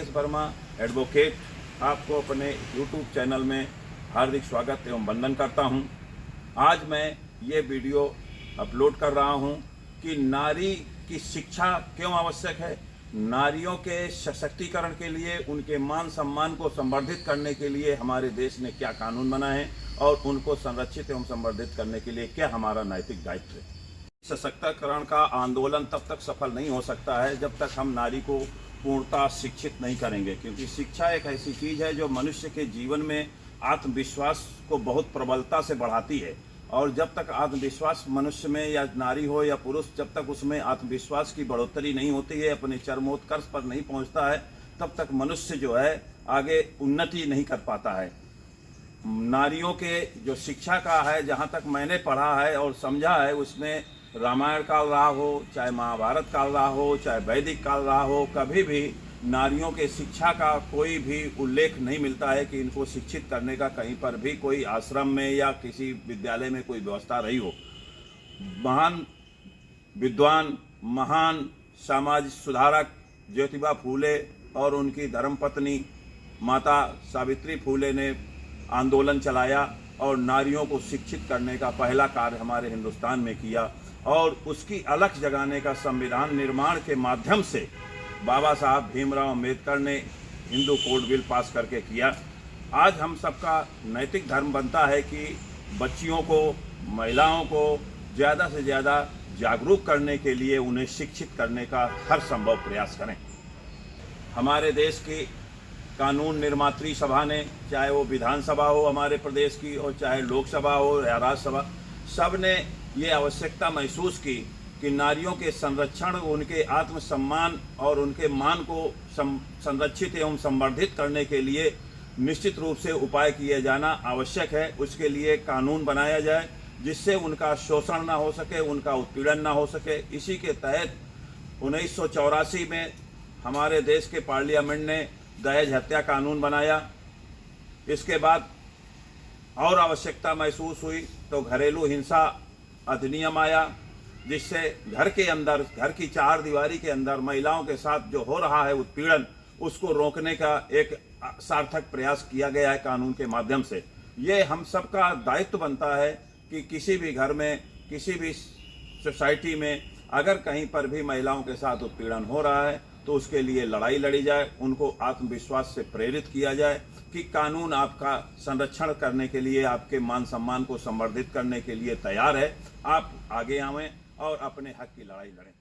Rakesh Verma advocate आपको अपने YouTube channel में हार्दिक स्वागत एवं वंदन करता हूं। आज मैं ये वीडियो अपलोड कर रहा हूं कि नारी की शिक्षा क्यों आवश्यक है, नारियों के सशक्तिकरण के लिए, उनके मान सम्मान को संवर्धित करने के लिए हमारे देश ने क्या कानून बनाए हैं और उनको संरक्षित एवं संवर्धित करने के लिए क्या हमारा नैतिक दायित्व है। सशक्तिकरण का आंदोलन तब तक सफल नहीं हो सकता है जब तक हम नारी को पूर्णतः शिक्षित नहीं करेंगे, क्योंकि शिक्षा एक ऐसी चीज़ है जो मनुष्य के जीवन में आत्मविश्वास को बहुत प्रबलता से बढ़ाती है। और जब तक आत्मविश्वास मनुष्य में, या नारी हो या पुरुष, जब तक उसमें आत्मविश्वास की बढ़ोतरी नहीं होती है, अपने चरमोत्कर्ष पर नहीं पहुंचता है, तब तक मनुष्य जो है आगे उन्नति नहीं कर पाता है। नारियों के जो शिक्षा का है, जहाँ तक मैंने पढ़ा है और समझा है, उसमें रामायण काल रहा हो, चाहे महाभारत काल रहा हो, चाहे वैदिक काल रहा हो, कभी भी नारियों के शिक्षा का कोई भी उल्लेख नहीं मिलता है कि इनको शिक्षित करने का कहीं पर भी कोई आश्रम में या किसी विद्यालय में कोई व्यवस्था रही हो। महान विद्वान, महान समाज सुधारक ज्योतिबा फूले और उनकी धर्मपत्नी माता सावित्री फूले ने आंदोलन चलाया और नारियों को शिक्षित करने का पहला कार्य हमारे हिंदुस्तान में किया, और उसकी अलख जगाने का संविधान निर्माण के माध्यम से बाबा साहब भीमराव अम्बेडकर ने हिंदू कोड बिल पास करके किया। आज हम सबका नैतिक धर्म बनता है कि बच्चियों को, महिलाओं को ज़्यादा से ज़्यादा जागरूक करने के लिए उन्हें शिक्षित करने का हर संभव प्रयास करें। हमारे देश की कानून निर्मात्री सभा ने, चाहे वो विधानसभा हो हमारे प्रदेश की और चाहे लोकसभा हो या राज्यसभा, सब ने ये आवश्यकता महसूस की कि नारियों के संरक्षण, उनके आत्मसम्मान और उनके मान को संरक्षित एवं संवर्धित करने के लिए निश्चित रूप से उपाय किए जाना आवश्यक है। उसके लिए कानून बनाया जाए जिससे उनका शोषण ना हो सके, उनका उत्पीड़न ना हो सके। इसी के तहत 1984 में हमारे देश के पार्लियामेंट ने दहेज हत्या कानून बनाया। इसके बाद और आवश्यकता महसूस हुई तो घरेलू हिंसा अधिनियम आया, जिससे घर के अंदर, घर की चार दीवारी के अंदर महिलाओं के साथ जो हो रहा है उत्पीड़न, उसको रोकने का एक सार्थक प्रयास किया गया है कानून के माध्यम से। ये हम सबका दायित्व बनता है कि किसी भी घर में, किसी भी सोसाइटी में अगर कहीं पर भी महिलाओं के साथ उत्पीड़न हो रहा है तो उसके लिए लड़ाई लड़ी जाए, उनको आत्मविश्वास से प्रेरित किया जाए कि कानून आपका संरक्षण करने के लिए, आपके मान सम्मान को संवर्धित करने के लिए तैयार है। आप आगे आवें और अपने हक की लड़ाई लड़ें।